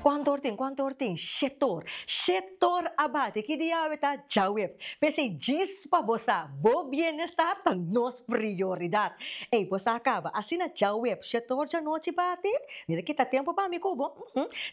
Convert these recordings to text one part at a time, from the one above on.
Quanto tem? Setor abate que dia beta jawab. Pese jis pa bosa, bo bienestar tan nos prioridade. Ei, bosa acaba, assim na jawab, setor já noite bate. Mira que tá tempo para mim cubo.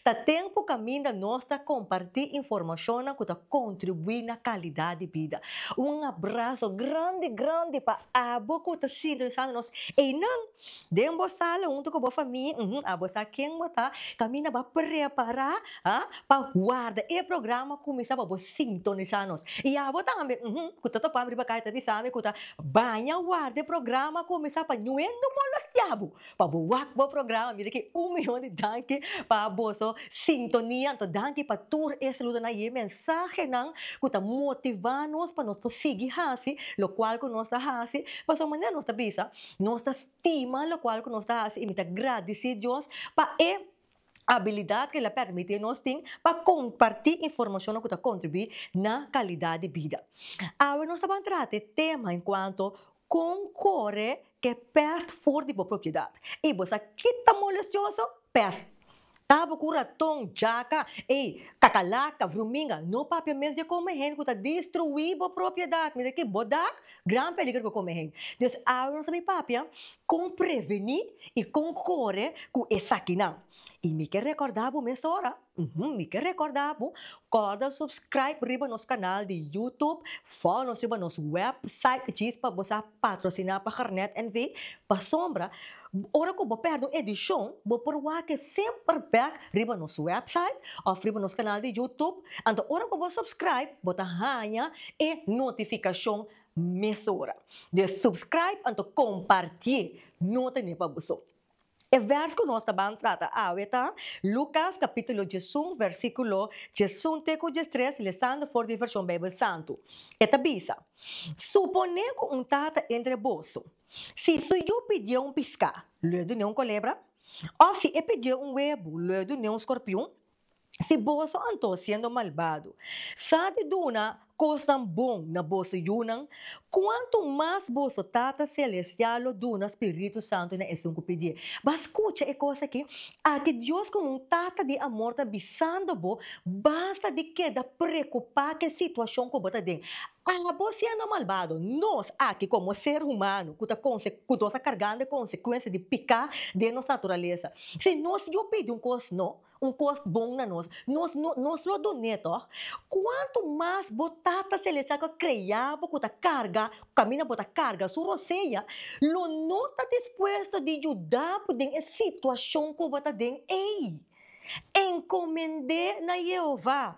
Tá tempo caminho nós tá compartilhar informação que tá contribuir na qualidade de vida. Um abraço grande para a boca tá sintonizando nós. Ei, não, dembo sala junto com a família, a bosa quem botar caminho para preparar para guardar e programa começar para sintonizar-nos. E a botar também, que tá para abrir para cá, tá sabe que tá banha guarda programa começar para nuendo molas diabo. Para buak o programa, mira que 1 milhão de danke para boso sintonia, então danke para tur esse luta na mensagem não que tá motivar-nos para nós seguir assim, lo qual que nós tá assim, para só maneira nós tá bisa, nós tá estima lo qual que nós tá assim, e me tá agradecer Deus para habilidade que ela permite nós ter para compartilhar informação que contribui na qualidade de vida. Agora nós estamos tratando tema enquanto concorre que perde fora de propriedade. E você que está molestoso, perde. Tava com ratão, jaca, cacalaca, fruminga, não papel mesmo de comer gente que está destruindo a propriedade. Mira que bodak, grande peligro que comer gente. Então, agora nós sabemos papel, com prevenir e concorrer com essa aqui não. E me quer recordar, me quer recordar, corda subscribe riba nosso canal de YouTube, follow nos riba nosso website, diz para você patrocinar para Carnet NV, para sombra. Ora que você perde uma edição, você pode que sempre back riba nosso website, ou riba nosso canal de YouTube. Então, ora que você subscribe, você ganha e notificação mesora. De subscribe, então compartilhe, não tem nem para você. O verso que nós estamos tratando Lucas capítulo 11, versículo 13, lesando for de versão Bíblia Santo. Esta bisa. Supone que tata entre bolso. Se eu pedir piscar, lhe do um culebra, ou se eu pedir huevo, lhe do um escorpião, se bolso anto sendo malvado, sabe duna coisa bom na bolsa yunang, quanto mais bolso tata celestial duna Espírito Santo na esung pedir. Mas escuta é coisa que a que Deus como tata de amor tá bisando bo, basta de queda preocupar que situação que bota dentro. Acabou sendo malvado. Nós, aqui, como ser humano, que está carregando consequências de picar de nossa natureza. Se nós pedimos um coisa bom na nós lo donamos, quanto mais botata celestial que criava, que carga, caminha bota carga, sua roceia, lo não está disposto de ajudar por a situação que bota dentro. Encomende na Jeová.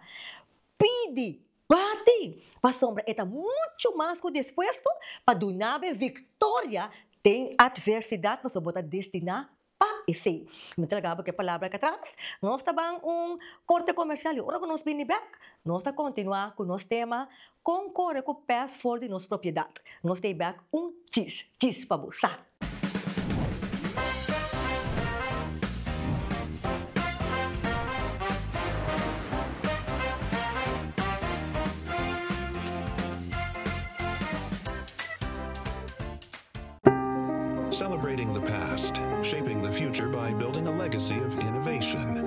Pede. Bate! Para sombra, está muito mais que disposto para dar vitória. Tem adversidade, mas você destinar para esse. Me traga que a palavra que atrás. Nós estamos corte comercial. Agora que nós vamos back, nós vamos continuar com o nosso tema concorre com o pass for de nossa propriedade. Nós temos back diz para você. Celebrating the past, shaping the future by building a legacy of innovation.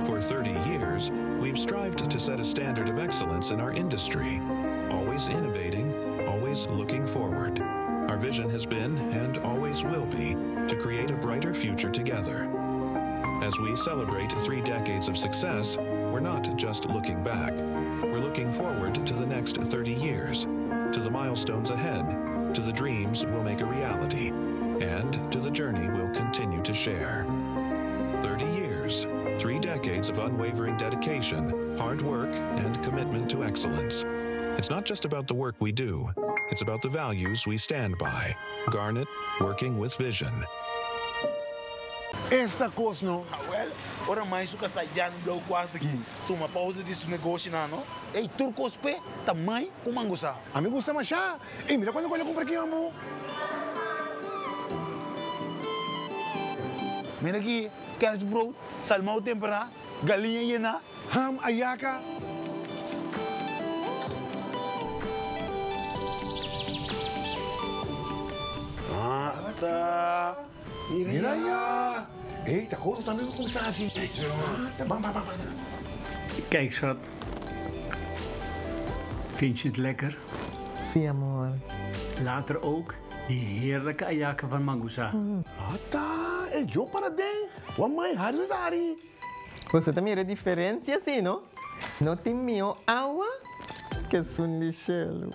For 30 years, we've strived to set a standard of excellence in our industry, always innovating, always looking forward. Our vision has been, and always will be, to create a brighter future together. As we celebrate 3 decades of success, we're not just looking back. We're looking forward to the next 30 years, to the milestones ahead, to the dreams we'll make a reality, and to the journey we'll continue to share. 30 years, 3 decades of unwavering dedication, hard work, and commitment to excellence. It's not just about the work we do, it's about the values we stand by. Garnet, working with vision. Esta coisa não. Well, ora mais o que sai dando quase aqui. Toma pausa desse negócio não? Ei, turcos pe, também como angusa. A mim gusta mais já. E mira quando eu comprei aqui amo. Mira aqui, carne de brood, salmão temperado, galinha hiena, ham, ayaca. Ah, tá. Mira ya. Hé, dat hoort dan in de conversatie. Bam. Kijk, schat. Vind je het lekker? Sí, amor. Later ook die heerlijke ajaken van Mangusa. Ata, yo para ding. Wat mij harde dari. Você também é diferença assim, não? Não tem meu água que é um lixelo.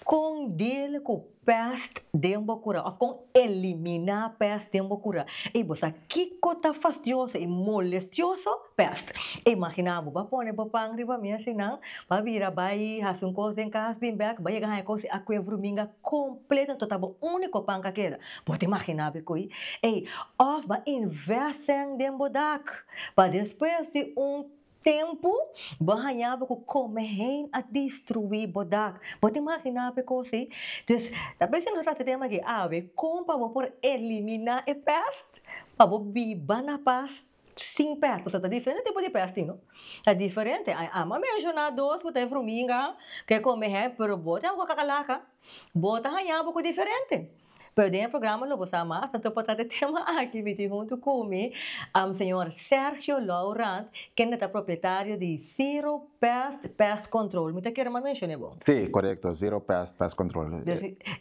Com dele com peste de cura, ou com eliminar peste de cura. E você que cota fastidioso e molestioso peste. Imaginava, vai pôr para pangri para mim assim não, vai virar vai fazer coisa em casa bem back, vai ganhar coisa a vruminga completa, então tava único panga queda. Pode imaginar que e of vai investir de bodak, para depois de tempo, banhava com comer a destruir bodak. Pode imaginar que assim. Então, talvez nós tratamos aqui, como para por eliminar a peste, para viver na paz sem peste. Porque é diferente tipo de peste, não? É diferente. Mas mencionar dois que tem fruminga, que comer, pero bota uma cacalaca, bota banhava com diferente. Pero o programa não vou mais, tanto para tratar tema aqui, junto comigo, o senhor Sergio Laurent, que é proprietário de Zero Pest Control. Muito quero mais mencionar, bom? Sí, correcto, Zero Pest Control.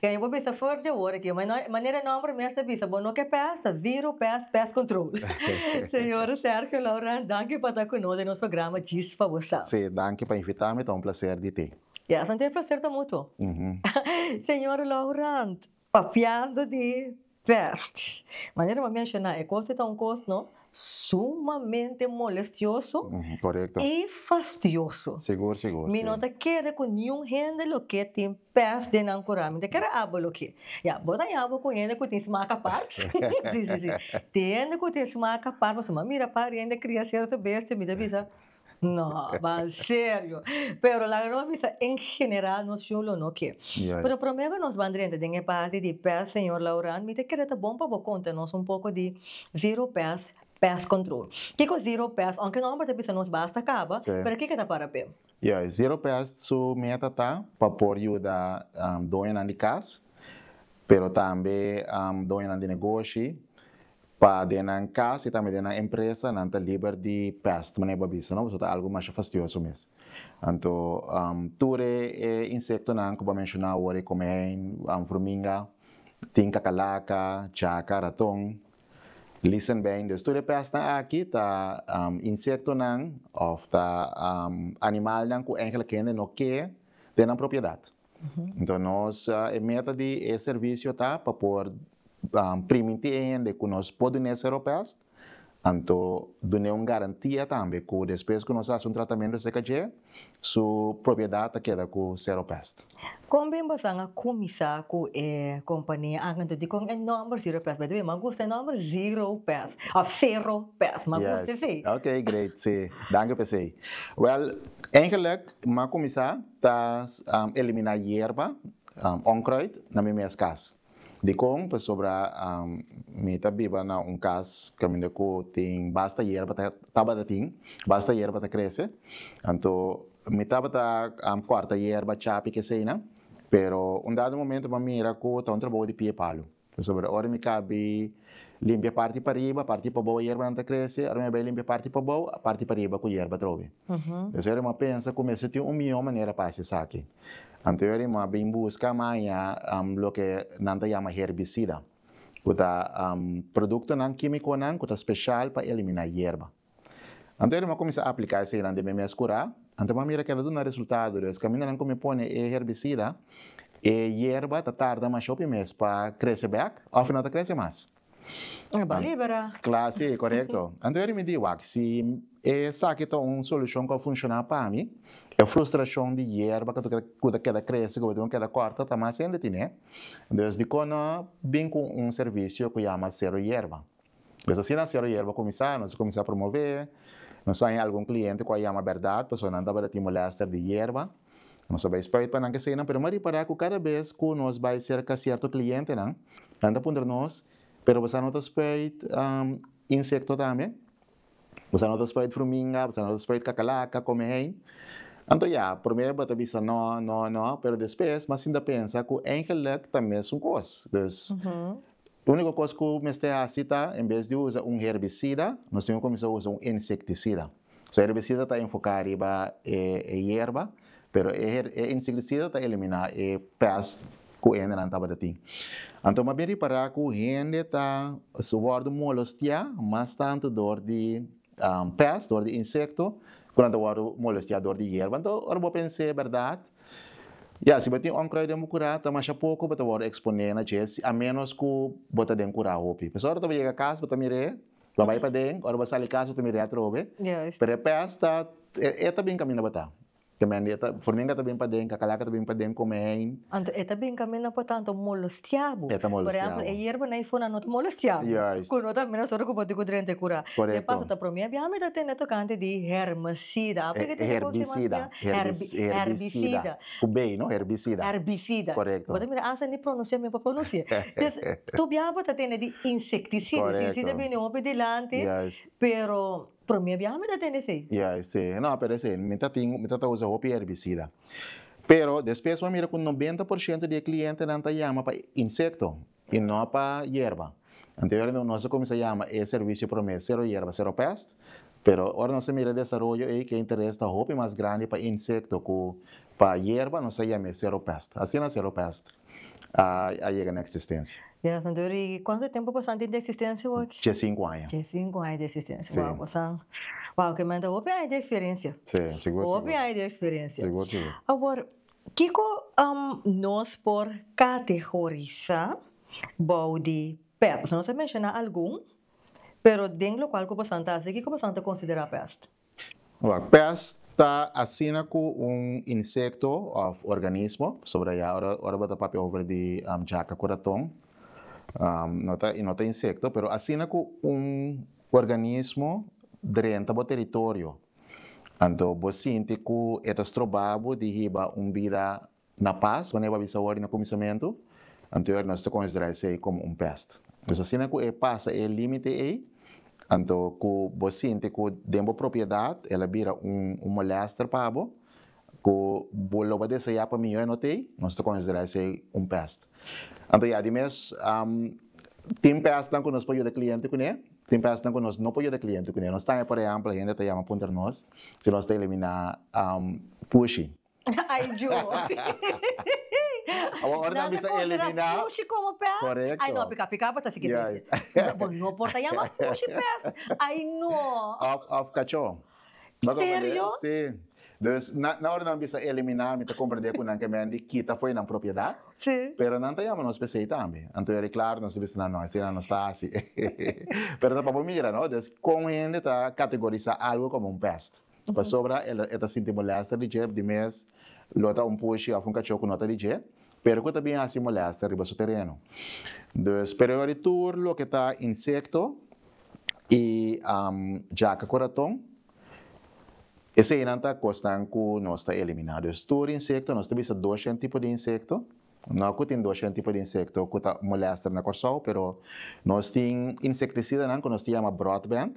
Eu vou pensar forte agora aqui, mas maneira não para mim esta visa, bom, não que pest, Zero Pest Control. Senhor Sergio Laurent, danke por estar conosco no nosso programa Diz para você. Sí, danke por invitarme, é um prazer de ter. É, é um prazer muito. Senhor Laurent, papiando de peste. Maneira de mencionar, é coisa tão coisa, não? Sumamente molestioso Correto. e fastidioso. Seguro. Me nota quer com nenhum gente lo que tem peste de não curar. Me quer abo lo que. Já, bota aí abo com gente que tem smaca parte. Sim. Tem gente que tem smaca parte, mas mira para gente cria certo besta, me avisa. No, mas sério. Pero la noticia en general no chulo no que. Pero primero nos vandrente de parte de pest, señor Laurent, me te querer bom para contar-nos um pouco de Zero Pest Control. Que é Zero Pest? Aunque não para te nos basta acaba, pero que tá para pé? Zero Pest su meta tá para por ajudar doina de casa, pero também doina de negócio. Para dentro casa e também dentro empresa, não está livre de peste, mas não é bisa, não, porque é algo mais fastidioso mesmo. Então, tudo insecto não, como mencionar agora, como formiga, tem cacalaca, chaca, ratão. Listen bem, então tudo peste aqui tá insecto não, ou tá animal não que eigenlijk não quer dentro da propriedade. Então, nós meta de serviço tá para por permitir de que nós podemos Zero Pest, Então, dá uma garantia também que depois que nós fazemos um tratamento de CKG, sua propriedade queda com zero peste. Como bem você a começar com a companhia, antes de com o número zero pest, mas mas gosta número zero pest, ou zero pest, mas gosta sim. Ok, great, sim. Dank u sim. Well, eigenlijk, maar commissar, dat eliminar hierba, onkruid, na minha casa. De com, para sobrar, me tá biba na caso que me deco tem basta hierba taba tem, basta hierba cresce. Então, me tava quarta hierba chapi que sei, né? Pero dado momento para mira ko tá trabalho de pie palo. Para sobrar, ora me cabe limpia parte para riba, parte para boa hierba não cresce, ora me vai limpia parte para boa, parte para riba com hierba trove. Eu sei uma pensa começa tem milhão maneira para se saque. Anteriormente, mas bem busca mais lo que nanta chama herbicida. Kuta produto não químico não, kuta especial para eliminar hierba. Anteriormente, começa a aplicar esse não de me curar. Então, mira que ela dá resultado. Os caminhos não come põe herbicida, e hierba tá tarda mais shopping mês para crescer back, ou final tá crescer mais. Libera. Claro, sim, correto. Anteriormente, me digo que se essa aqui é uma solução que funciona para mim, a frustração de hierba que queda cresce, que queda corta, tá mais ainda tem. Então, de quando vem com serviço que chama zero hierba. Então, assim, na zero hierba nós começamos a promover, nós temos algum cliente que chama verdade, pessoa não está para molestar de hierba, nós vamos esperar para não que seja, mas reparar que cada vez que nós vai cerca certo cliente, não está para nós, pero você não está esperando insecto também, você não está esperando formiga, você não está esperando cacalaca, come aí. Então, primeiro você pensa, não, pero depois, mas ainda pensa que eigenlijk também é uma coisa. Então, a única coisa que me está assim, em vez de usar herbicida, nós temos que começar a usar inseticida. O herbicida está enfocado em hierba, pero o inseticida está eliminar peste que ainda não estava assim. Então, mas bem reparar que o gente está suando molestia, mas tanto dor de peste, dor de insecto, quando eu molestia dor de hierba. Então, eu pensei, é verdade. Se você tem onkruid de curar, tá mais pouco, você vai exponer na chest, a menos que você tenha curar hopi. Pessoal, você vai chegar a casa, você mire, você vai para dentro, agora você sai de casa, você mire a trove. Pero pesta, é também caminho para também formiga também para dentro, cacalaca também para dentro, come. Então, é também caminho para tanto molestiabo. É também Por exemplo, a hierba na iPhone não molestiabo. Quando também nós só que pode cuidar de curar. De passo tá para mim, a minha tá tendo tocante de herbicida. Herbicida. O bem, não? Herbicida. Herbicida. Correto. Você mira, asa nem pronuncia mesmo para pronunciar. Tu biaba tá tendo de inseticida. Inseticida bem não de delante, pero para mim, me está tendo sim. Sim. Não, pero sim, me está usando herbicida. Pero depois, mira que 90% de clientes não está chama para insecto e não para hierba. Anteriormente, nós começamos a chamar serviço promessa zero hierba, zero peste. Pero agora nós mira desenvolvimento aí que interessa a mais grande para insecto que para hierba, nós chamamos zero peste. Assim é zero peste. Aí chega na existência. Então, e quanto tempo você tem de existência hoje? De 5 anos. De 5 anos de existência. Uau, que manda o PI de experiência. Sim, seguro. O PI de experiência. Seguro. Agora, Kiko, nós por categorizar body pest. Não se menciona algum, pero dentro do qual você está, o que você considera pest? Pest está assina com insecto ou organismo, sobre aí, agora bota papel over de jaca coração. Não tem insecto, pero assina com organismo dentro do território. Então, você sente que é trabalho de riba vida na paz, quando você vai no começamento, então nós consideramos isso como peste. Então, assina que passa o limite aí, então, que você sente que dentro da propriedade, ela vira molester para você, que o lobo desse para mim, eu notei, nós consideramos isso peste. Então, además, tem peste que nós podemos ajudar cliente com ele, tem peste que nós não podemos ajudar cliente com ele. Nós temos, por exemplo, a gente está chamando ponto nós, se nós eliminar pushing. Ai, Joe. Agora não precisa eliminar. Push como pé. Correto. Ai, não, pica, para seguir. Não porta chama push pé. Ai, não. Of cachorro. Sério? Sim. Então, na hora não precisa eliminar, me compreender com que me quita foi na propriedade. Sim. Pero não temos nós pensei também. Então, é claro, nós devemos não, assim não está assim. Pero para mira, não? Então, com ele está categorizar algo como um peste. Para sobra, ela está sentindo molesta de jeito de mês, lota push, a um cachorro nota de jeito, pero que também assim molesta riba do terreno. Então, superior tour, lo que está insecto e jaca coração. Esse aí não está custando que nós está eliminado. Tour insecto, nós temos 200 tipos de insecto. Não que tem 200 tipos de insecto que está molesta na coração, pero nós temos insecticida que nós chamamos broadband.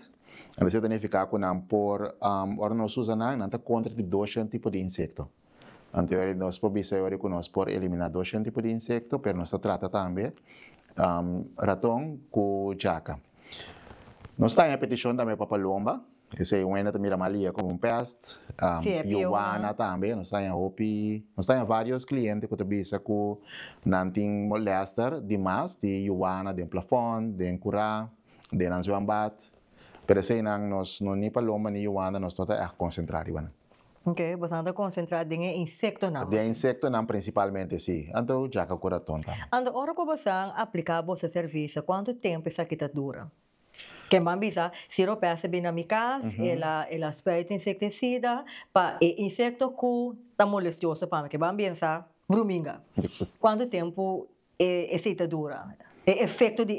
Isso significa que não por ora nós usamos não está contra de 200 tipos de insecto. Então nós podemos dizer que nós por eliminar 200 tipos de insecto, pero nós trata também ratão com jaca. Nós temos a petição também para palomba. Esse é um também malia como peste. Iguana também. Nós temos vários clientes que dizem que não tem molestar demais de iguana, de plafond, de curá, de nanzuambat. Pero esse nós não nem palomba nem iguana, nós estamos a concentrar iguana. Ok, você está concentrado em insecto não? De insecto não principalmente, sim. Então, já que a cura tonta. Ando, hora que você aplicar o serviço, quanto tempo essa aqui dura? Que mambisa, se eu peço bem na minha casa, ela espera insecticida, para insecto que está molestoso para mim, que vamos pensar, bruminga. Quanto tempo esse dura? O efeito de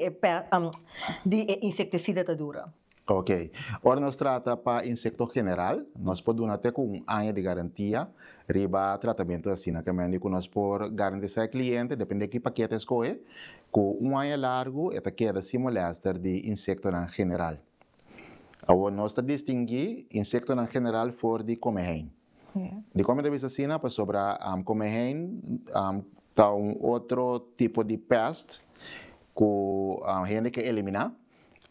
insecticida dura? Ok. Ora, nós tratamos para insecto general, nós podemos até com ano de garantia, riba tratamento assim, que me que nós por garantir ao cliente, depende de que paquete escolhe, com ano largo, esta queda sem molestar de insecto em general. Agora, nós distinguimos insecto em general for de comerem. De como deve ser assim, para sobre comerem, está outro tipo de peste que a gente quer eliminar.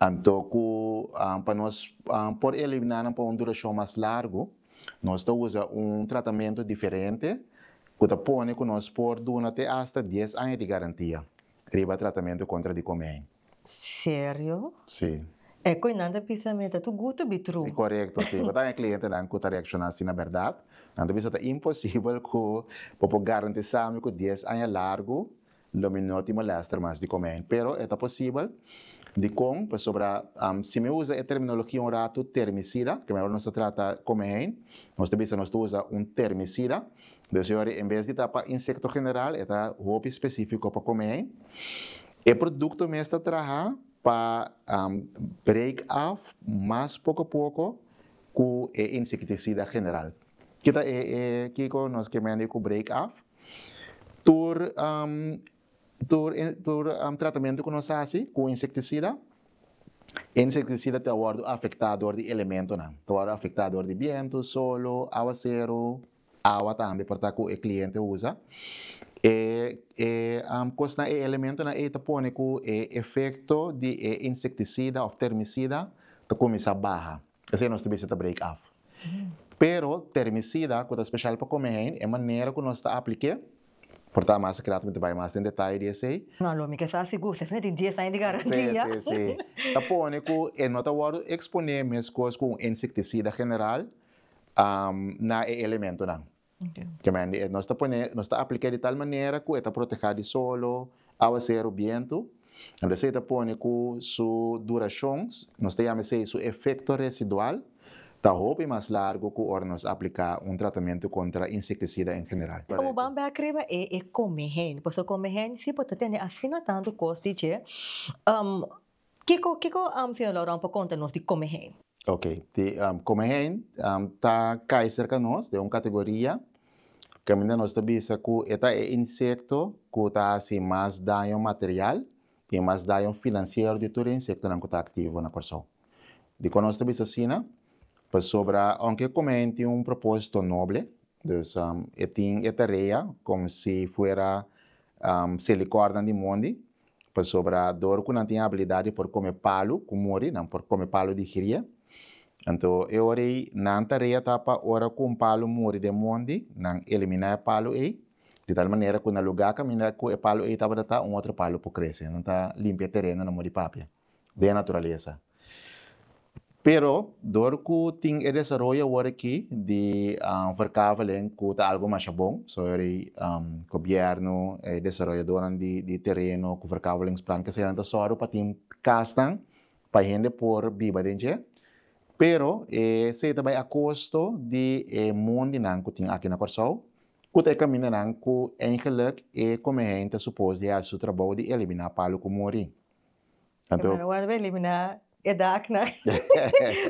Então, para nós por eliminar por duração mais larga, nós usamos tratamento diferente que põe que nós por durante até 10 anos de garantia. Riba tratamento contra de comer. Sério? Sim. É que nada pensamento, tu gusta bitru. Correto, sim. Mas tem cliente não que reacciona assim na verdade. Não deve ser impossível que para garantir que 10 anos largo, não me molesta mais de comer. Pero é possível. De com, sobre, se me usa a terminologia um rato termicida, que melhor nós trata comer, nós usa termicida, então, em vez de tapar insecto general, é roupa específico para comer. E produto me está trabalhando para break off, mais pouco a pouco, com o insecticida general. Que nós queremos com break off, tratamento que nós fazemos com insecticida, insecticida está afetador de elementos, está afetador de vento, solo, aguacero, água também, para que o cliente usa. Costa elemento na eta põe que o efeito de insecticida ou termicida está começa a barra. Esse é nosso tipo de break off. Pero termicida, que é especial para comer, é a maneira que nós está aplicando. Portanto, mais secreto, muito bem, mais em detalhe desse aí. Não, lo me que está seguro, você não tem 10 anos de garantia. Sim. A põe que é nota hora exponer minhas coisas com insecticida general na elemento não. Que nós está aplicando de tal maneira que está protegido de solo, aguacero, vento. Então, você está põe que sua duração, nós chamamos de seu efeito residual, está roupa mais largo que o nós aplicar tratamento contra insecticida em geral. Como vamos a escrever é comer, porque comer se pode ter assim tanto custo de senhor Laurent para conta-nos de comer. Ok, comer está cai cerca nós de uma categoria que ainda nós sabemos que é insecto que está assim mais dano material e mais dano financeiro de todo insecto que está ativo na pessoa. De quando nós sabemos assim, sobre, aunque comer tem propósito noble, então, tem tarefa como se fuera silicone de mundo, sobre a dor que não tem habilidade por comer palo, como morre, não por comer palo de ria. Então, eu orei não tarefa tapa ora com palo morre de mundo, não eliminar palo aí, de tal maneira que na lugar caminhar com o palo aí tava dar outro palo para crescer, não está limpar terreno na morre papia, de natureza. Pero, door ku ting desarrollo ahora aqui de verkaveling ku ta algo mais bom, sobre governo, desarrollador de terreno, ku verkavelingsplan que se anda só para tim castan, para gente por viva dentro. Pero, se também a custo de mundo nan ku ting aqui na Corsol, ku te caminha nan ku eigenlijk como a gente supôs de seu trabalho de eliminar palo ku mori. Então, agora vai eliminar EDAC, né?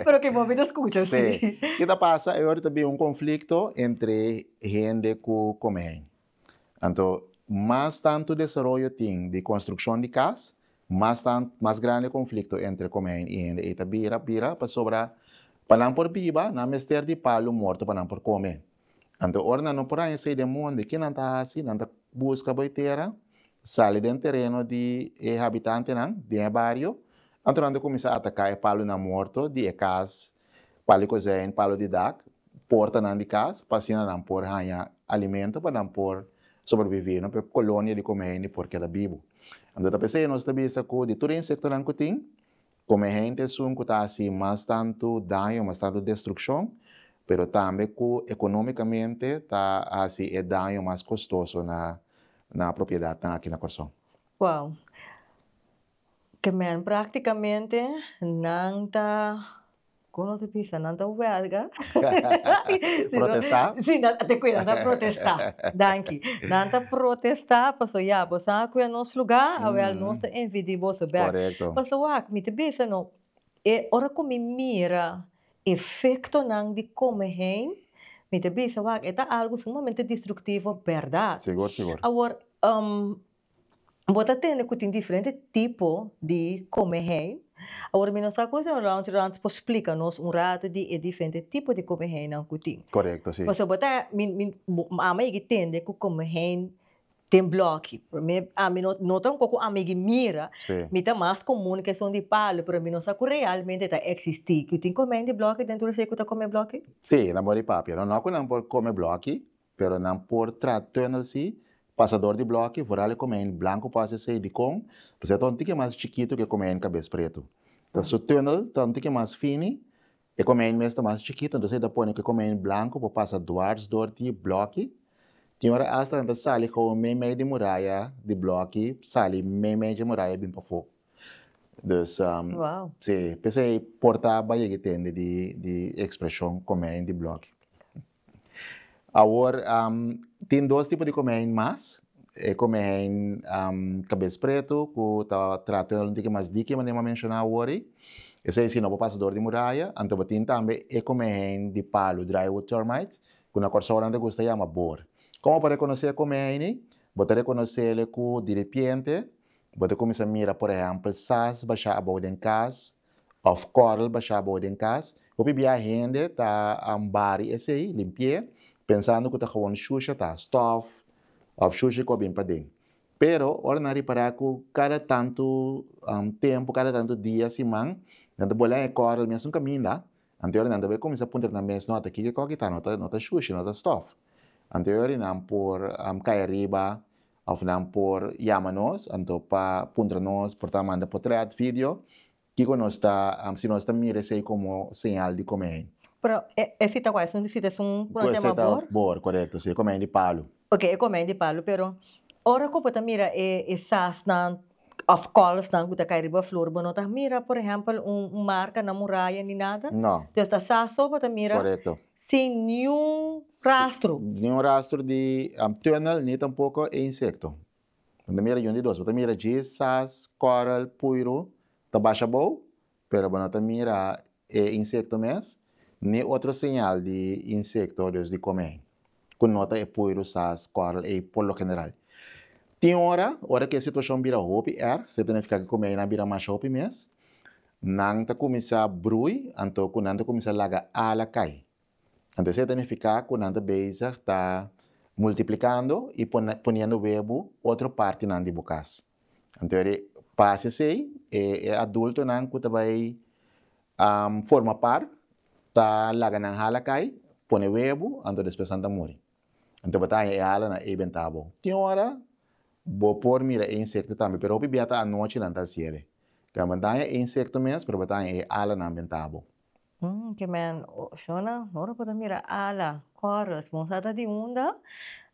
Pero que bom, me escuta, sim. O que passa é também conflito entre gente que come. Então, mais tanto desenvolvimento tem de construção de casa, mais grande conflito entre come e gente. E tá bira para sobrar, para não por viva, na mestre de palo morto para não por comer. Então, ora não por aí sair do mundo, que não tá assim, não tá busca boiteira, sai do terreno de habitante não, de bairro. Então, quando começa a atacar o palo na morto, de casa, palo cozinha, palo de dac, porta na de casa, para não por ganhar alimento, para não por sobreviver, não, porque colônia de comer, porque da vivo. Então, eu pensei, nós também sacou de todo insecto que tem, como a gente sum que está assim, mais tanto dano, mais tanto destruição, pero também que economicamente está assim, é dano mais custoso na propriedade aqui na Corsão. Uau. Que men praticamente não tá, como se pensa, não tá huelga. Protestar? Sim, te cuida, não tá protestar. Danke. Não tá protestar, passou já, você aqui é nosso lugar, a nós tá envidia você bem. Correto. Passou aqui, me te pensa não, é hora que me mira efeito não de comer, me te pensa, é algo sumamente destrutivo, verdade? Seguro. Agora, bota tendo que tem diferente tipo de comer. Agora, nossa coisa antes explica-nos rato de diferente tipo de comer não que tem. Correto, sim. Mas bota a mãe que tende que comer tem bloco. A mim não tão como a mãe mira. Me tá mais comum que são de palo, para mim nossa que realmente tá existir. Que tem comer de bloco dentro do seco tá comer bloco? Sim, na mori papi. Não não por comer bloco, pero não por tratando se passador de bloco, vorale comer em branco passa ser de com, você é um tique mais chiquito que comer em cabeça preto. Então, o túnel tá um tique mais fino, e comer em mesmo mais chiquito, então você dá põe que comer em branco, para passar duas de bloco. Tem hora hasta na sala com meio de muralha de bloco, sala meio de muralha bem para fogo. Então, Uau. sim, pensei portar baia que tem de expressão comer de bloco. Agora, tem dois tipos de comer mais. Comer cabeça preto, que está tratando de mais dica, mas não mencionar agora. Esse é o passador de muralha. Então, tem também comer de palo, drywood termite, que na corção de gosta chama bor. Como para reconhecer comer, você reconhecer ele com de repente, você começa a mirar, por exemplo, sas baixar a boa em casa, of coral baixar a boa em casa. O bebê a gente está bari esse aí, limpia. Pensando que está com xuxa, tá stuff, of xuxa que bem para dentro. Pero, ora na reparar que cada tanto tempo, cada tanto dia, semana, nada bola é cor, mesmo caminho, tá? Anterior nada vai começar a apontar na mesma nota aqui que qualquer tá, nota xuxa, nota stuff. Anterior não por cair riba, ou não por yamanos, então para apontar nós, por manda portrait, vídeo, que nós está, se nós está mira sei como sinal de comer. Pero esse tá quase, não decide se um tema bor? Bor, correto, sim, comer de palo. Ok, é comer de palo, pero ora que você mira essas nan of course nan que tá caindo flor, não tá mira, por exemplo, marca na muralha nem nada. Não. Então está só você mira. Correto. Sem nenhum rastro. Nenhum rastro de túnel, nem tampouco é insecto. Quando mira de dois, você mira giz, sas, coral, puiro, tá baixa boa, pero quando você mira insecto mesmo, nem outro sinal de insecto de comer. Com nota é puiro, sas, coral, e por lo general. Tem hora que a situação vira roupa, você tem que ficar comer na vira mais roupa mesmo. Não tá começar a brui, então quando tá começar a lagar ala cai. Então você tem que ficar quando beijar tá multiplicando e ponendo o outra parte na de bocas. Então ele passa assim, adulto não que vai forma par, tá laga na ala cai, põe o então depois anda morre. Então botar ala na eventabo. Tem hora vou pôr mira insecto também, pero o bebê tá à noite não tá ciele. Que a mandanha é insecto mesmo, pero botar ala na eventabo. Que man, Shona, nora pata mira ala, chorus, monsata di unda,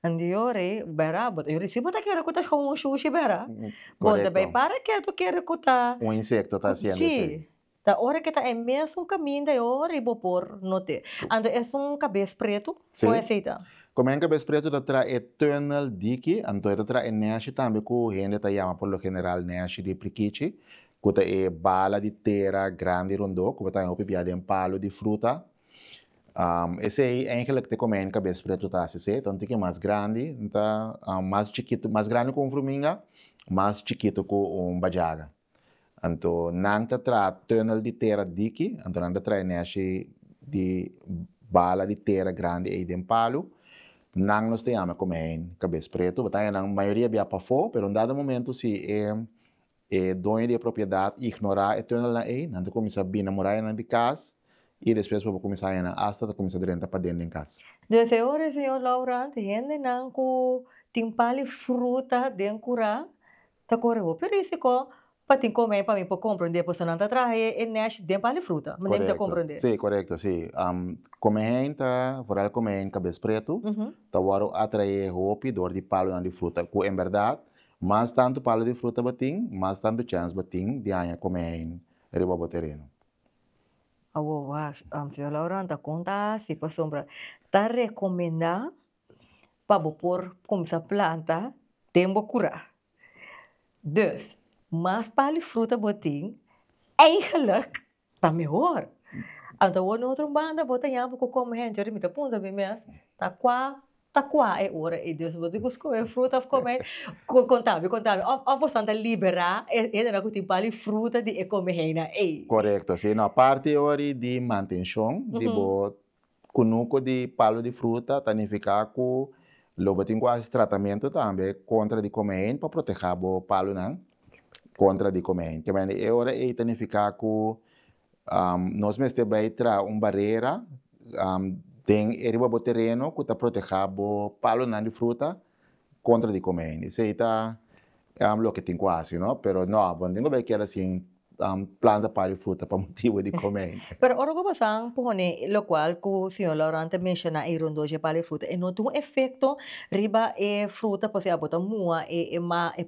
andiore, bera, but eu recibo ta quero kuta com sushi bera. Bom, também Correcto. para que tu quero kuta, Un insecto está haciendo sim. Da hora que tá é mesmo um caminho da hora e por note. Ando é cabeça preto, Sim. foi aceita. Como en que ves preto tra eternal diki, anto tra eneshi tambe ku gente ta llama por lo general neshi di prikichi, kuta e bala di terra grande rondo, kuta ta opi bia de palo di fruta. Esse aí eigenlijk te come en que ves preto ta se, tanto que mais grande, tá mais chiquito, mais grande com fruminga, mais chiquito com bajaga. Anto nang ta tra eternal di terra diki, anto nang ta tra neshi di bala di terra grande e de palo. Nang nos te llama como en cabeça preto, bataya nang maioria bia pa fo, pero em dado momento se é dono de propriedade ignorar eternal na nanto começa a vir namorar na de casa e depois para começar a hasta começa a renta para dentro de casa. De senhor Laurent, gente não com timpali fruta dentro da tá correu. Por isso que para te comer para mim para compreender, pois não tá traje é nesh timpali fruta, mas nem te compreender. Sim, correto, sim. Comer tá, foral comer cabeça preto, tá waro atrair hopi dor de palo na de fruta, que em verdade, mais tanto palo de fruta bating, mais tanto chance bating de anha comer riba terreno. Senhor Laurent, tá conta se para sombra, tá recomendar para pôr começar planta, tempo curar. Dus, mas pali fruta boting, eigenlijk, tá melhor. Então, o outro banda bota yampo com como gente, eu me ponta bem mesmo, tá qua é hora e Deus botou com fruta of comer, contábil, a você tá liberar, na que tem pali fruta de comer reina, Correto, sim, na parte ori de manutenção, de bo kunuko de palo de fruta, tanificar com lobo tem quase tratamento também contra de comer para proteger o palo não. Contra de comer. Que bem, é hora de tanificar que nós mesmos vai tra barreira tem eriba bo terreno que tá proteger o palo na de fruta contra de comer. Isso aí tá lo que tem quase, não? Pero não, bom, tenho bem que era assim planta para fruta para motivo de comer. Pero ora ko basang puhone lo qual ko senhor Laurent menciona e rondo je pale fruta e não tem um efeito riba e fruta pode abota mua e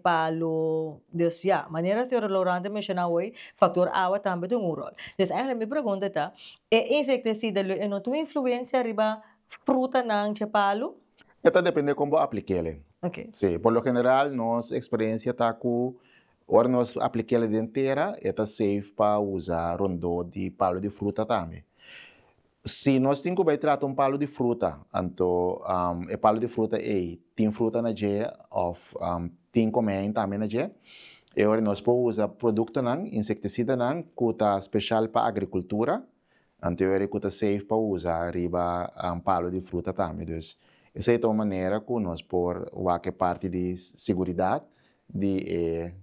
palo Deus já maneira senhor Laurent menciona hoje fator água também tem um rol. Então eigenlijk me pergunta tá e insecticida e não tem influência riba fruta nang je palo? Isso depende como aplique. Okay. Sim, por lo general nossa experiência está com ora nós aplicamos ela inteira, é safe para usar rondo de palo de fruta também. Se nós temos que tratar palo de fruta, então é palo de fruta tem fruta na je, ou tem comer também na je, e ora nós podemos usar produto não, inseticida não, que está especial para agricultura, então é que está safe para usar riba palo de fruta também. Então, essa é a maneira que nós por qualquer parte de segurança de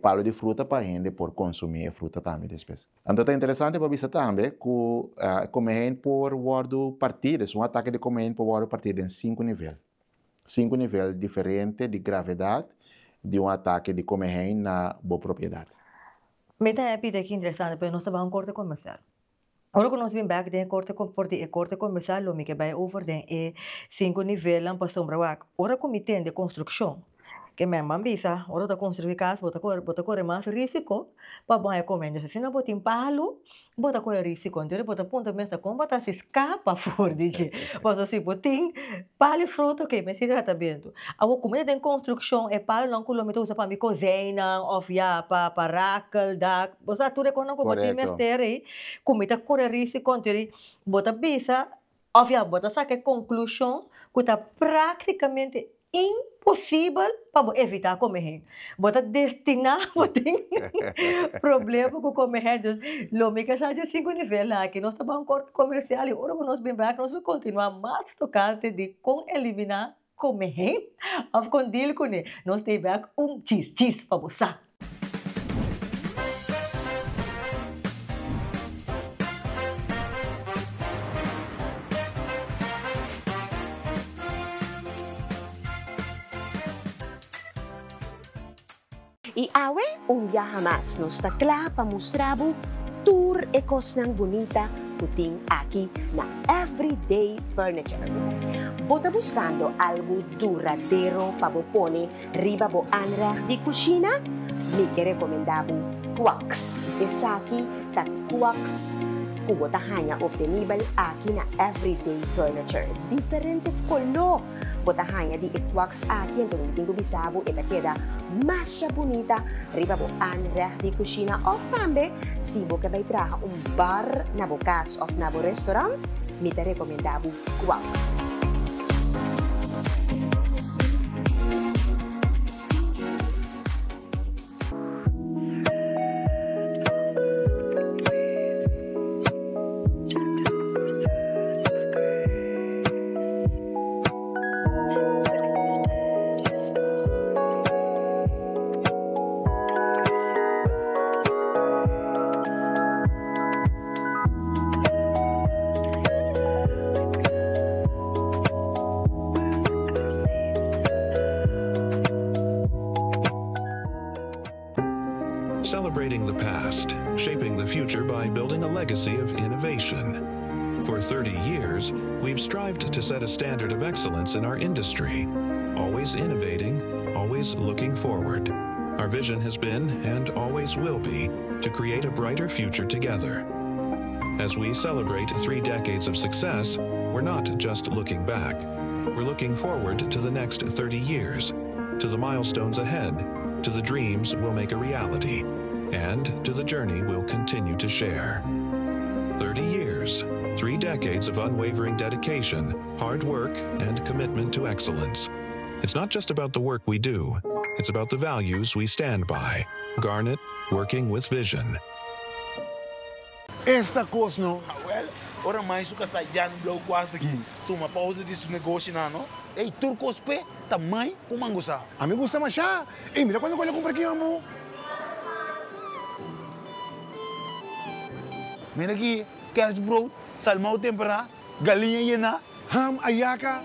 palo de fruta para gente por consumir fruta também depois. Então é interessante para ver também que comer por guardo partidas, um ataque de comer por guardo partidas em 5 níveis. 5 níveis diferentes de gravidade de um ataque de comer na boa propriedade. Me dá que interessante, porque nós estamos em corte comercial. Agora que nós vimos back de corte comercial, lo que vai over de 5 níveis para sombra. Agora que me tem de construção, que me mambisa, ora da construir casa, bota correr mais risco, para banhar comendo. Se não botar palo, bota correr risco. Então, bota ponta mesa com bota se escapa fora de je. Mas assim, botin palo e fruta, que me se tratamento. Agora comida de construção é palo não quilômetro usa para me cozinha, ou já para racal, da, você tudo quando não botar mestre aí, comida correr risco, então bota bisa, ou já bota saque conclusão, que está praticamente impossível para evitar comer. Bota destinar, bota problema com comer. Lo que está de 5 níveis aqui, nós estamos em corte comercial e agora que nós vamos nós vamos continuar mais tocante de como eliminar comer, ou com deal com ele. Nós temos cheese para você. E awe, un viaja más nos takla pa mostrabo tour e cosnang bonita kuting aqui na Everyday Furniture. Bota buscando algo duradeiro para pone riba bo anra di kusina? Mi que recomendavo Quax. Esa aqui ta Quax kubota hanya obtenible aqui na Everyday Furniture. Diferente color. Bota hanya di Quax aqui, então não tem bisabo e queda mais bonita riba bo anra di kusina. Of tambe, se você vai trazer bar na bo casa of na bo restaurant, mi te recomendavo Quax. Celebrating the past, shaping the future by building a legacy of innovation. For 30 years, we've strived to set a standard of excellence in our industry, always innovating, always looking forward. Our vision has been, and always will be, to create a brighter future together. As we celebrate 3 decades of success, we're not just looking back. We're looking forward to the next 30 years, to the milestones ahead, to the dreams we'll make a reality, and to the journey we'll continue to share. 30 years, 3 decades of unwavering dedication, hard work, and commitment to excellence. It's not just about the work we do, it's about the values we stand by. Garnet, working with vision. Esta coisa não. Well, ora mais o que sai já no quase aqui. Toma pausa disso negócio não? Ei, turcos pe, também o mangusa. A mim gusta mais chá. Ei, mira quando eu compro aqui, amo. Mira aqui, caras brood, salmão temperado, galinha hiena, ham, ayaca.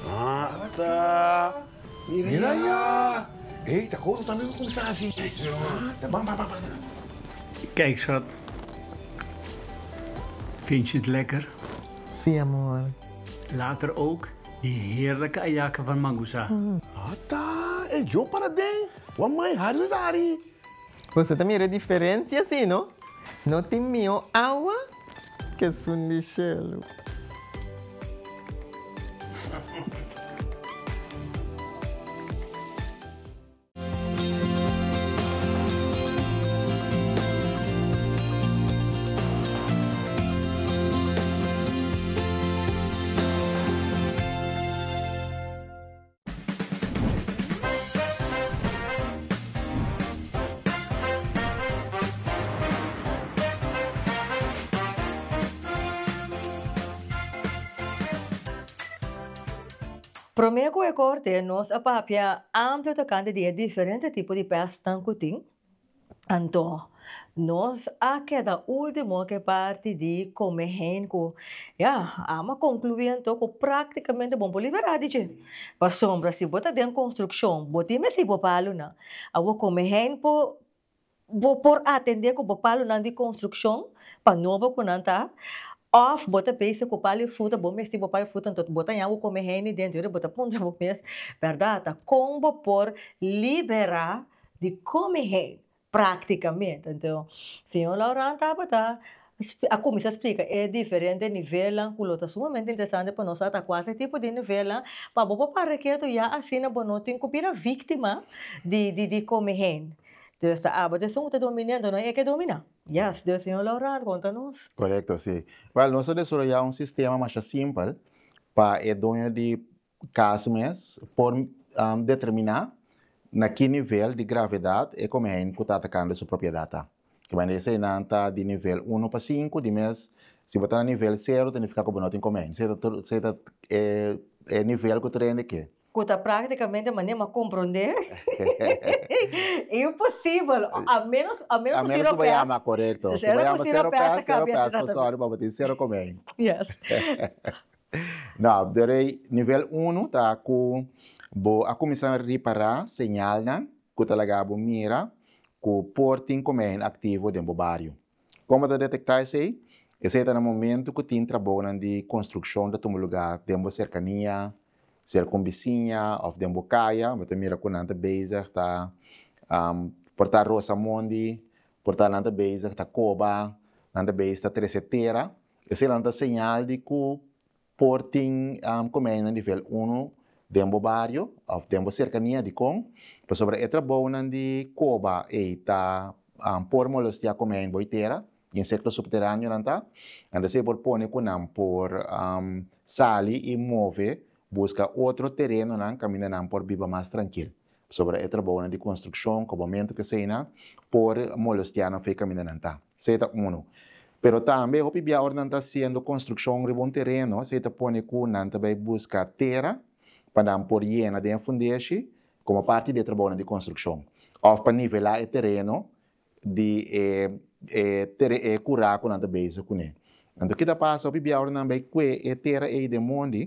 Ah, tá. Mira ya. Hey, te acuerdas también con Sassi. Bam. Kijk, schat. Vind je het lekker? Sí, amor. Later ook die heerlijke ayaken van Mangusa. Ata, eu para dentro. Wat mijn harde dari. Você também vê diferença assim, não? Não tem mio água que são de gelo. Promeco e corte nos apapia amplo tocante de diferente tipo de pasta cutin. Então, nós a cada último que parte de comer henco. Ama concluir então que praticamente bom por liberar de. Para sombra se bota dentro construção, bota me se bopalo na. A vou comer henco por atender que bopalo na de construção, para novo que não tá. Of bota peça com palha fruta, bom mês tipo palha fruta, então bota água comer rene dentro, bota ponta bom mês, verdade? Como por liberar de comer rene, praticamente. Então, senhor Laurent, tá, a comissão explica, é diferente nível, que é sumamente interessante para nós, há 4 tipos de nível, para boa para que tu já assina para não ter que vítima de comer rene. Então, você não está dominando, não é que domina. Yes, do senhor Laurent, conta-nos. Correcto, sí. Well, nós desarrollamos sistema mais simples para o dono de casa por determinar na que nível de gravidade é como é que está atacando sua propriedade. Que vai ser de nível 1 para 5, de mês, se botar no nível 0, tem que ficar como não tem como é. Se é nível que treina que Kuta praticamente maneira compreender. É impossível. A menos que zero peça. Correto. Se vai zero peça, sorry, para botar zero comem. Yes. Não, daí nível 1 tá com a começar a reparar señal na que talaga mira que porting como ativo dentro do barrio. Como de detectar isso aí? Esse é no momento que tem trabalho de construção de um lugar dentro cercania, ser com vizinha, ou dentro caia, mas mira que nanta bezig, tá portar rosa mondi, portar nanta bezig, tá coba, nanta bezig, tá tresetera. Esse é nanta sinal de que porting como no nível 1 dentro do barrio, ou dentro cercania de com, para sobre o trabalho de coba e tá por molestia como em boiteira, insecto subterrâneo nanta, anda se por pone kunam por sali e move, busca outro terreno nan camina nan por viva mais tranquilo. Sobre o trabalho de construção, acabamento que seja, por molestia não foi camina nanta. Seita uno. Pero também o pibia ordan está sendo construção de um terreno, seita pone kunam também busca terra para por hiena de fundeshi como parte do trabalho de construção. Ou para nivelar o terreno de curar com a base com ele. Então, o que está passando, o bibia ordan bem que terra e de mundo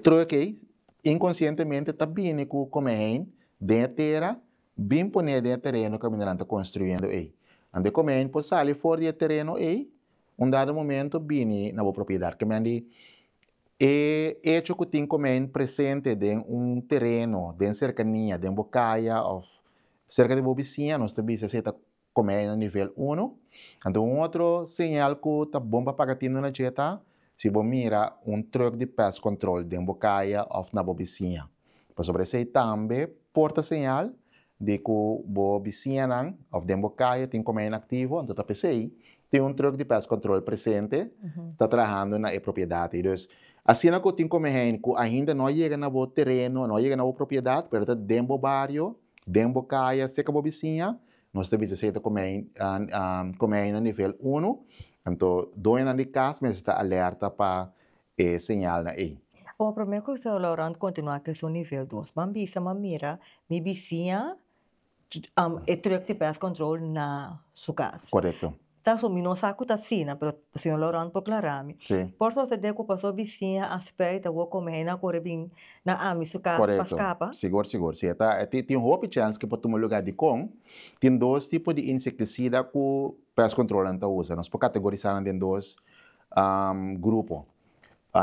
troque inconscientemente está bem com como é de terra, bem poner de terreno que a está construindo aí. Ande como é por sair fora do terreno aí, dado momento bem na propriedade que me hecho que tem como presente de terreno, de cercania, de bocaia ou cerca de vizinha, nós também se está como no nível 1. Então, outro sinal que está bom para pagar na jeta, se você mira truck de pest control de bocaia ou na vizinha. Por sobre isso também porta sinal de que a vizinha ou de bocaia tem como ativo, então está tem truck de pest control presente, está trabalhando na propriedade. Então, assim que tem como que ainda não chega no terreno, não chega na propriedade, mas está dentro do barrio, dentro da caia, seca a vizinha, nós temos que como no nível 1, então, dois anos de casa, mas está alerta para sinal na aí. O primeiro que o Laurent continua que é o nível 2. Mambisa, mamira, mi vizinha, truque de pest control na sua casa. Correto. Tá sumindo saco tá sina, pero o senhor Laurent por clarame. Sim. Por isso você que passou vizinha aspecto vou comer na corribim na ami sua casa Correto. pascapa. Seguro. Sim, tá. Tem uma chance que para tomar lugar de com, tem dois tipos de inseticida que o pest control anta usa. Nós podemos categorizar em dois grupos.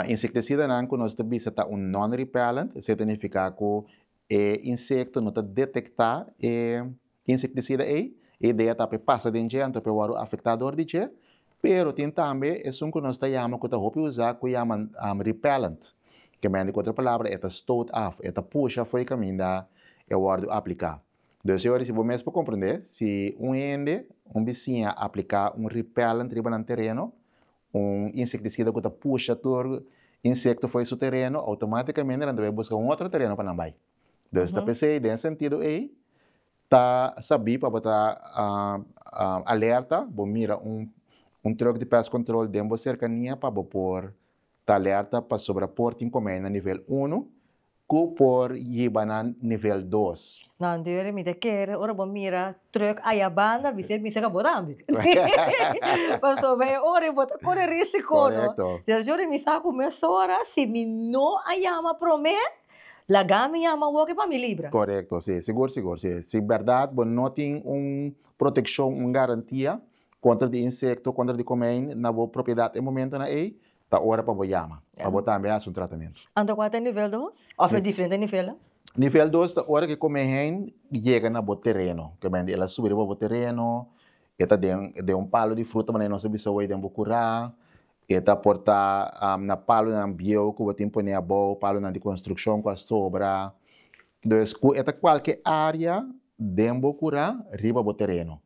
Inseticida não que nós temos está non-repellent, significa que o insecto não está detectar inseticida aí. A ideia está para passar de gente, para o afetador de gente, pero tem também é um que nós chamamos que está usar que chama repellent, que é outra palavra, é stoat off, é puxa foi caminho da o aplicar. Então, se você mesmo compreender, se vizinho aplicar repellent no terreno, inseticida que puxa todo insecto foi seu terreno, automaticamente ele vai buscar outro terreno para não vai. Então, está pensando nesse sentido aí, tá saber para botar alerta, vou mira truque de pest control dentro da cercania para pôr tá alerta para sobrepor encomenda nível 1 que por ir na nível 2. Não, eu me quer, ora vou mira truque aí a banda, você me chega botando. Passou bem, ora bota correr risco, Correto. Eu me saco começou ora se me não ayama promet lagami ama woke para me libra. Correto, sim, seguro. Se verdade, não tem proteção, garantia contra de insecto, contra de comer na boa propriedade, em momento na aí, tá hora para boiama, para botar também um tratamento. Ando qual é nível 2? Ou é diferente nível? Nível 2, tá hora que comer chega na boa terreno, que bem, ela subir para o terreno, ela de palo de fruta, mas não sabe se vai de curar. Eta porta na palo na bio que o tempo nem a boa palo na de construção com a sobra. Então, eta qualquer área dembo cura riba bo terreno,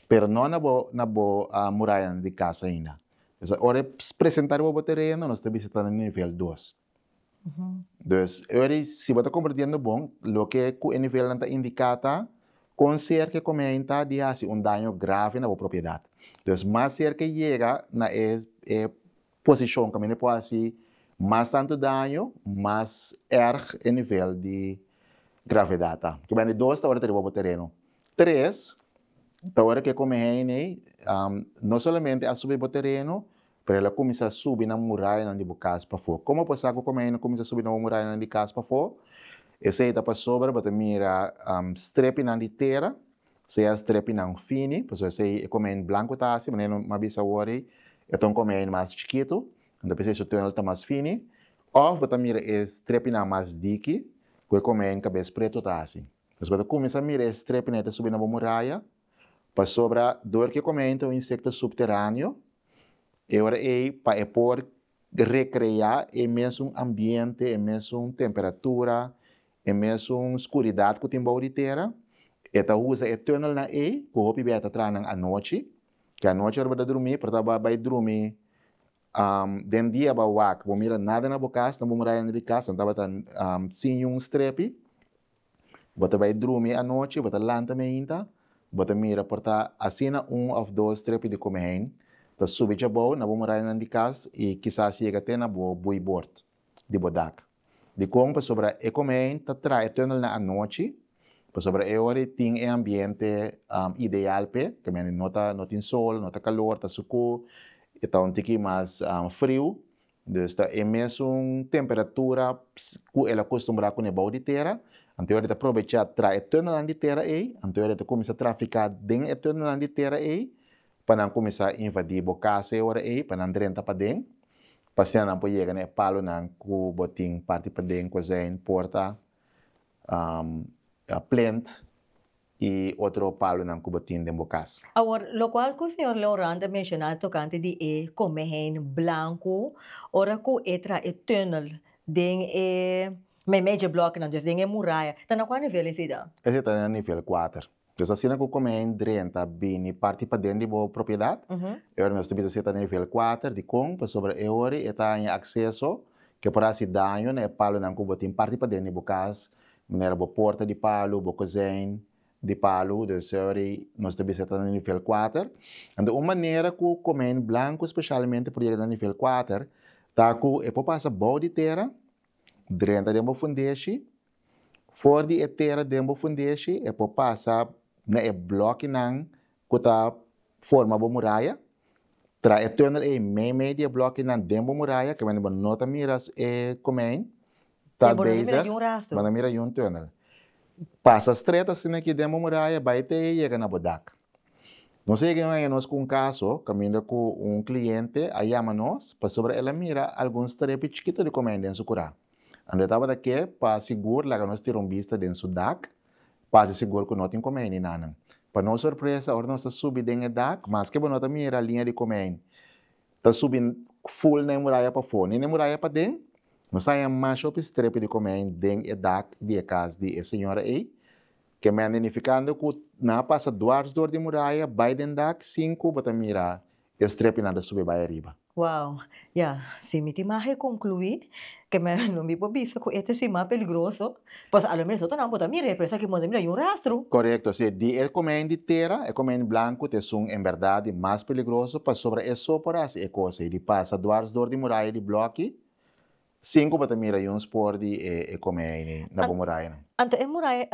pero não na bo muralha de casa ainda. Então, ora apresentar o terreno nós temos estar no nível 2. Então, ora se você compreendendo bom, lo que o nível está indicata com cerca que comenta de dano grave na propriedade. Então, mais cerca chega na posição que me pode ser mais tanto dano, mais erg em nível de gravidade. Que bem, 2 está hora de o terreno. 3, está hora que come não somente a subir o terreno, mas ela começa a subir na muralha de casa para fora. Como pode ser que come começa a subir na muralha de casa para fora? Esse aí tá para sobra, bota mira strepi na litera, seja strepi na fini, pessoa esse aí comen branco tá assim, mas não mabisa worry, então comen mais chiquito, então precisa tunnel tá mais fini, ou bota mira strepi na mais diki, que comen cabeça preto tá assim. Mas bota começa a mira strepi na subir na muralha, para sobra dor que comenta um insecto subterrâneo, e agora é para por recriar o mesmo ambiente, a mesma temperatura, a mesma escuridade que tem de terra. Eta usa o túnel na que o hopi beta tranang a noite, que a noite era para dormir, para vai dormir, den dia ba wak, bo mira nada na bocas, na bumurayan de casa, tava tan sin yung strepi, bota vai dormir a noite, bota lanta meinta, bota mira porta assina of those strepi de comer, ta subi jabo na bumurayan de casa e quizás chega até na bo bui bord de bodak. De como para sobre e comer, ta trai túnel na a noite, para sobre e ora tem ambiente ideal pe, que men nota tem sol, nota calor, ta suco, então um tiki mais frio, então é mesmo temperatura que ela costuma com a de terra, então ela aproveitar trai túnel de terra aí, então ela começa a traficar dentro do túnel de terra aí, para não começar a invadir a casa aí, para não entrar para dentro. Pasnya não pode chegar, né? Palo não, que botin parte para dentro, cozinha, porta, plant e outro palo não que botin dentro da casa. Agora, lo qual que o senhor Leoranda mencionou tocante de comer branco, ora que entra e túnel den meio bloco não, dus den muralha, tá na qual nível em cida? Esse está no nível 4. Então, assim, que comer dentro da bini parte para dentro da propriedade, agora nós temos no nível 4 de com, para sobre a hora está em acesso, que para se danho, né, palo não que botin parte para dentro da casa, maneira boa porta de palo, boa cozinha de palo, de série, nós temos no nível 4. Então, uma maneira que comer branco, especialmente por chegar no nível 4, tá que é para passar boa de terra, dentro da fundeixe, fora de terra dentro da fundeixe, é para passar na bloco não que tá forma de muralha, trai túnel é meio de bloco não dentro da muralha, que não nota miras é comer, tá desde, mas mira um túnel. Passa estreita assim aqui dentro da muralha, vai ter chega na bodaca. Não sei quem é nós com um caso, caminhando com um cliente, aí chama nós, para sobre ela mira alguns trepes chiquitos de comer dentro do curá. Ando estava daqui para seguro, lá que nós tiramos vista dentro do DAC, para seguro que não tem comer nem nada. Para nossa surpresa, agora nós subimos dentro do DAC, mas que nós mira a linha de comer. Está subindo full na muralha para fora, nem na muralha para dentro. Nós saímos mais op strepe de comer dentro do DAC de casa de senhora aí, que me identificando que na passa 2 horas de muralha, vai dentro do DAC, 5 para mirar strepe nada subir vai arriba. Wow, se me timahe concluir que me não me pobisa que este é mais peligroso, pues a lo menos eu não botar mira, pensa que manda mira um rastro. Correto, se de comer de terra, comer branco, te são em verdade mais peligroso, para sobre isso por assim, coisa, ele passa 2 horas de muralha de bloco, 5 para mira um sport de comer na muralha. Então, muralha,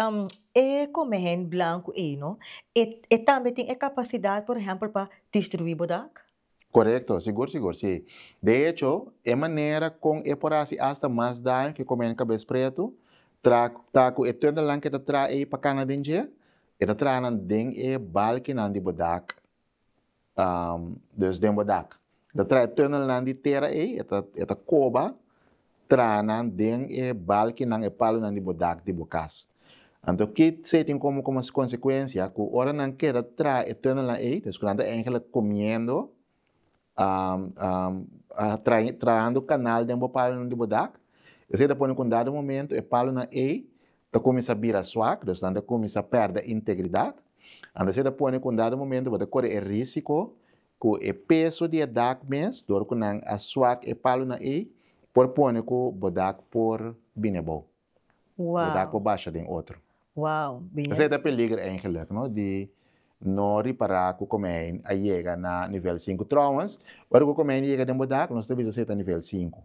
comer branco não? E também tem a capacidade, por exemplo, para destruir bodak? Correcto, seguro, sí. De hecho, é maneira com por assim hasta mais daño que comer cabeça preto, tá com tudo lá que tá trai para cana dentro, e tá trai dentro e balque nan de bodak, dus den bodak. Tá trai tudo lá de terra e tá coba, trai nan dentro e balque nan e palo nan de bodak de bocas. Então, que se tem como consequência, que hora nan que tá trai tudo lá e, dus quando eigenlijk comendo, traindo o canal de um palo de bodak. Você depois, em um dado momento, o palo na E, começa a virar suaco, então começa a perder a integridade. Então, você depois, em um dado momento, você corre o risco que o peso de bodak mesmo, do que a suaco e palo na E, por pôr que o bodak por binebo. Bodak por baixo de outro. Uau, bem. Você dá peligro eigenlijk, não? De não reparar que o comer a chega na nível 5 traumas, agora que o comer chega de bodak, nós temos que nível 5.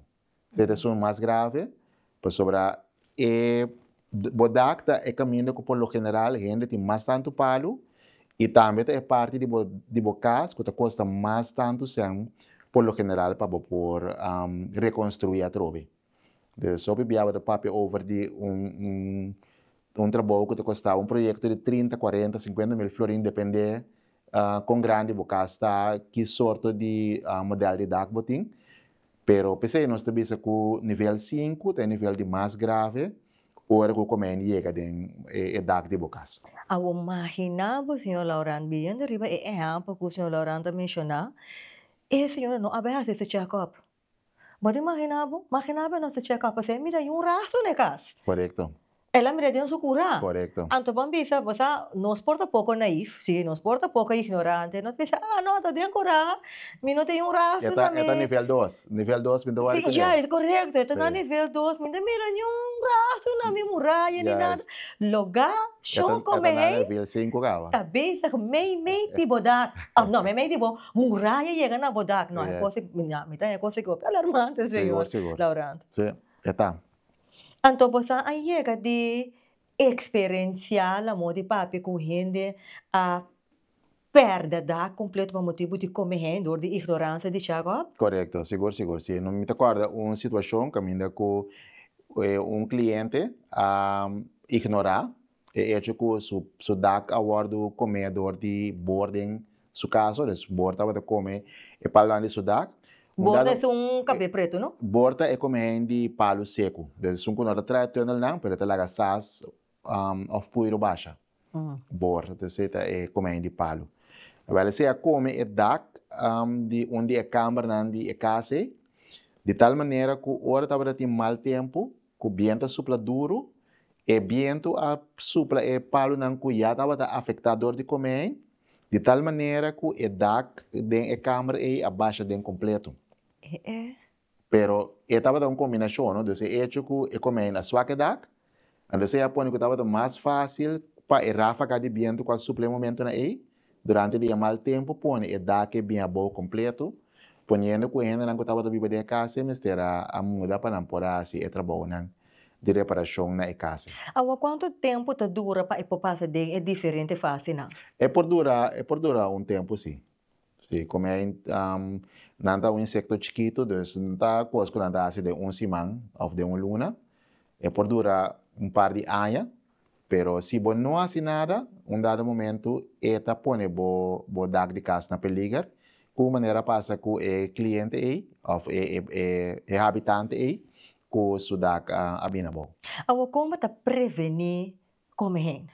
Se são mais grave, por sobre e bodak é caminho que por lo general a gente tem mais tanto palo e também é parte de bocas que custa mais tanto sem por lo general para por reconstruir a trove. Dus op je de papi over die um trabalho que te custava um projeto de 30, 40, 50 mil florins, depende com grande boca está que sorte de modelo de DAC boting. Pero pensei nós também com nível 5, tem nível de mais grave, ora que comendo chega de DAC de bocas. Awo imaginava, senhor Laurent, bien de riba e exemplo que o senhor Laurent mencionou, e senhor não abre esse check-up. Mas imaginava nosso check-up, assim, mira, um rastro na casa. Correto. Ela me deu su cura. Correcto. Anto bambisa, basta nos porta pouco naif, sim, nos porta pouco ignorante, nós pensa, não, tá de cura, mi não tem rastro na Eta nível 2, nível 2 me deu a sim, já, é correto, está na Sim. nível 2, me mira rastro na minha muralha, nem Yes. nada. Loga, chão como Eta na é, nível 5 gawa. cabeça, meio de bodak. Não, meio de bo, muralha chega na bodak, não, é Yes. coisa, me tá, é coisa que é alarmante, senhor. Seguro. Laurent. Sim, eta. Anto basta aí chega de experienciar a modo de papi com gente a perda da completo por motivo de comer ou de ignorância de chago. Correto, seguro. Sim, não me recorda uma situação que ainda com cliente ignorar e hecho que su DAC award do comedor de boarding su caso, des borda vai comer e falando de su DAC. Borda é cabelo preto, não? Borda é comer de palo seco. Des um quando trato não, pero te laga sas of puiro baixa. Borda, te é comer de palo. Agora se a come e DAC de onde é câmara não de casa, de tal maneira que ora estava tem mal tempo, que o vento supla duro, e vento a supla e palo não que já estava afetador de comer, de tal maneira que o DAC de câmara é abaixa de completo. Pero estava uma combinação, não? Então, hecho que comer na sua DAC, então se põe que estava mais fácil para a ráfaga de vento com o suplemento na aí, durante o dia mal tempo põe DAC bem bom completo. Ponendo que ainda não estava viva de casa, mas terá a muda para não por assim trabalho de reparação na casa. Há quanto tempo te dura para ir passar de diferente fase não? É por durar tempo sim. Sim, como é não tá insecto chiquito, então não tá coisa que não tá assim de semana ou de luna. É por durar par de anos, pero se você não faz nada, dado momento, eta põe bo dag de casa na peligro. Como maneira passa com o cliente aí, ou o habitante aí, com o sudak abinabo. Awa como te prevenir comer?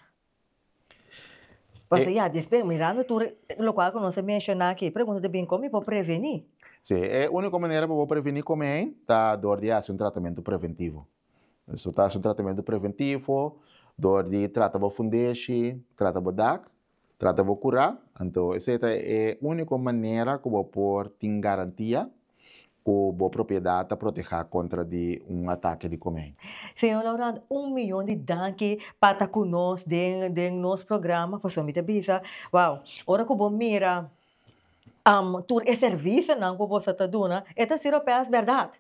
Porque já después mirando tu lo qual que nós mencionar aqui, pergunta de bem como para prevenir. Sim, a única maneira para prevenir comer tá dor de fazer tratamento preventivo. Isso tá um tratamento preventivo, dor de tratar o fundeshi, tratar o dak, trata de curar, então essa é a única maneira que vou pôr tem garantia que a propriedade proteger contra de ataque de comer. Senhor Laurent, 1 milhão de danke para conosco dentro nosso programa, para me avisa. Uau, ora que vou mira tur é serviço não que você está dando, é ser europeus verdade,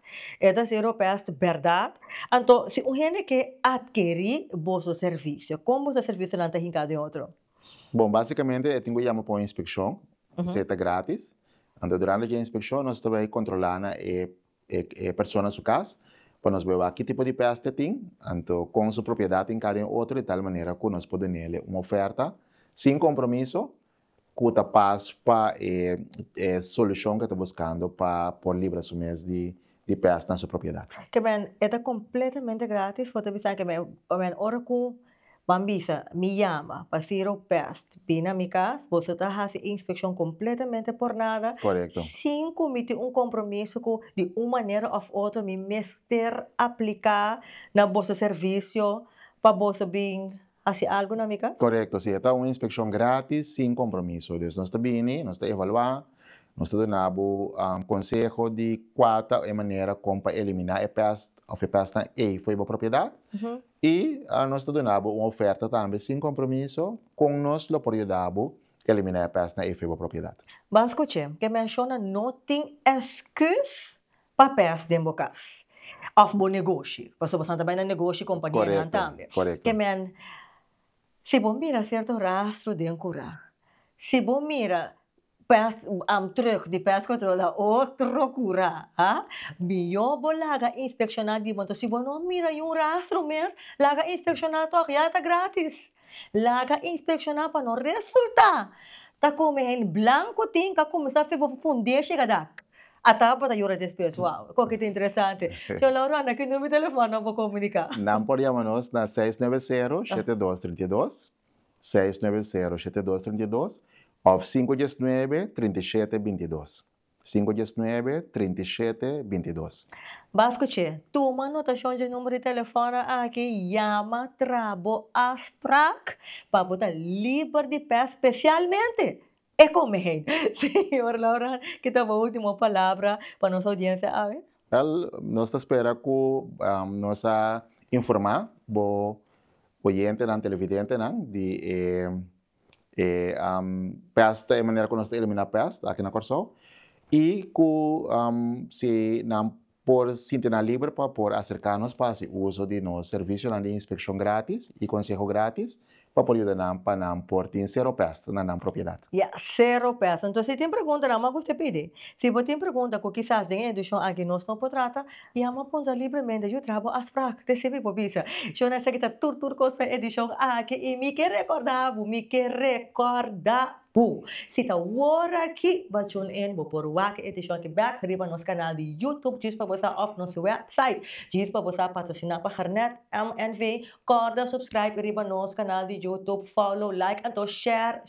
verdade. Então, se o gente que adquirir vosso serviço, como o serviço não está hincado em outro? Bom, basicamente, eu tenho que chamar para uma inspeção, isso é grátis. Então, durante a inspeção, nós também controlamos a pessoa na sua casa, para nós ver que tipo de peste tem, então, com sua propriedade em cada outro, de tal maneira que nós podemos dar uma oferta, sem compromisso, que está paz para a solução que está buscando para por livrar o mês de peste na sua propriedade. Que bem, é completamente grátis, pode avisar que bem, ora que Bambisa, me chama para ser o peste. Vem a minha casa, você está fazendo inspeção completamente por nada. Correto. Sem cometer compromisso que, de uma maneira ou outra, me mester aplicar na vosso serviço para você vir fazer algo na minha casa? Correto, sim. Está uma inspeção grátis, sem compromisso. Então, nós estamos vindo, nós estamos evaluando, nós estamos dando conselho de qual é a maneira como para eliminar a peste, ou a peste e foi a propriedade. E nós estamos dando uma oferta também sem compromisso, com nós lo podemos eliminar a peste e foi a propriedade. Mas escute, que menciona não tem excuse para peste dentro da casa. Of bom negócio. Porque você também no negócio companhia também. Correto. Que men, se você mira certo rastro de curar, se você mira terug de pestcontrole, outro cura. Melhor bolaga inspecionar de bom. Se não mira um rastro mesmo, laga inspecionar toch, já tá grátis. Laga inspecionar para não resultar. Tá como em blanco tem que começar a fazer fundir chega da. Até para ajudar esse pessoal. Qual que é interessante. Seu Laura, aqui no meu telefone não vou comunicar. Não pode chamar-nos na 690-7232, 690-7232, ou 519-3722. 519-3722. Basco, toma anotação de número de telefone aqui, chama Trabo Asprac, para botar livre de pé especialmente. É como é. Senhor Laura, que tá a última palavra para nossa audiência. Nós esperamos que nós informar o oyente e televidente de peste, de maneira que nós eliminamos peste aqui na Corsol. E que se não por sentir livre para por acercar-nos para o uso de nosso serviço de inspeção grátis e consejo grátis para poder ajudar para por ter zero peste na propriedade. Zero peste. Então, se tem pergunta, não você pedir. Se você tem pergunta que quizás tem edição aqui nós não podemos tratar, chama ponta livremente. Eu trabalho as práticas, recebe por isso. Eu não sei que está tudo com a edição aqui e me quer recordar. Se está agora aqui, vai tune in, vou pôr o edição aqui back, riba nosso canal de YouTube, diz para você off nosso website, diz para você patrocinar para Harnet, MNV, corda, subscribe, riba nosso canal de YouTube, follow, like, então share,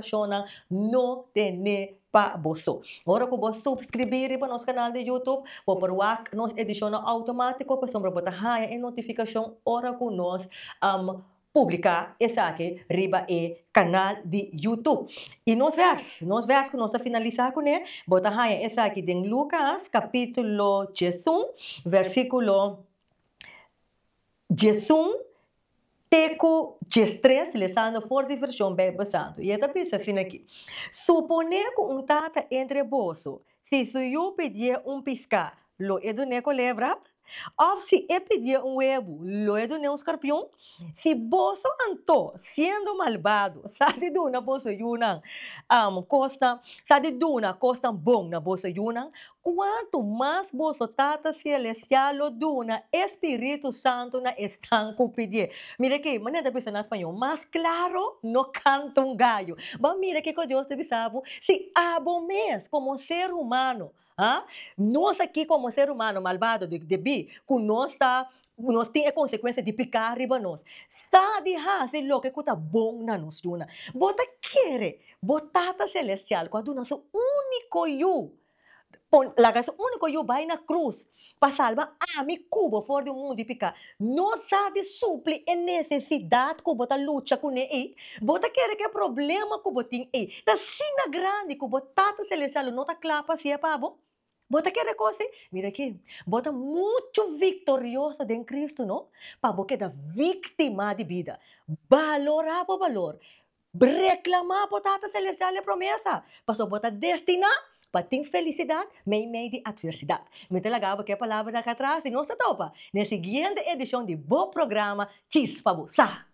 shona, no tene para você. Agora que você subscrever para nosso canal de YouTube, vou pôr o nossa edição automática, para sombra botar raia em notificação, hora que nós publicar essa aqui, riba e canal de YouTube. E nos versos que nós está finalizando com ele, bota aí essa aqui de Lucas, capítulo 11, versículo 11, teco 13, lesando for de versão bem santo. E esta pensa assim aqui. Suponer que tata entre bolso, se eu pedir piscar, lo eduneco lembra? Ou se eu pedir huevo, lo eduneco escorpião, se bolso anto, sendo malvado, sabe duna bolso yunang, costa, sabe duna costa bom na bolso yunang, quanto mais bolso tata celestial duna Espírito Santo na estanco pedir. Mira que, maneira de pensar na espanhol, mais claro no canta gallo. Mas mira que Deus te sabe, se abo mes como ser humano, nós aqui como ser humano malvado de bi, que nós temos a consequência de picar riba nós. Sabe se lo que está bom na nós duna. Bota querer, botata celestial, quando nós único eu. Lagas único eu vai na cruz para salvar a mi cubo fora do mundo de picar. Não sabe suplir a necessidade que bota luta com ele. Bota querer que problema que bota ele. Da sina grande que botata celestial não tá clapa se é pabo. Bota que coisa, mira aqui, bota muito vitoriosa em Cristo, não? Para você da vítima de vida, valorar o valor, reclamar por tata celestial e promessa, para bota destinar para ter felicidade, meio de adversidade. Me telagava que a palavra da atrás e não se topa. Nessa seguinte edição de Bo Programa, Chispa Busa.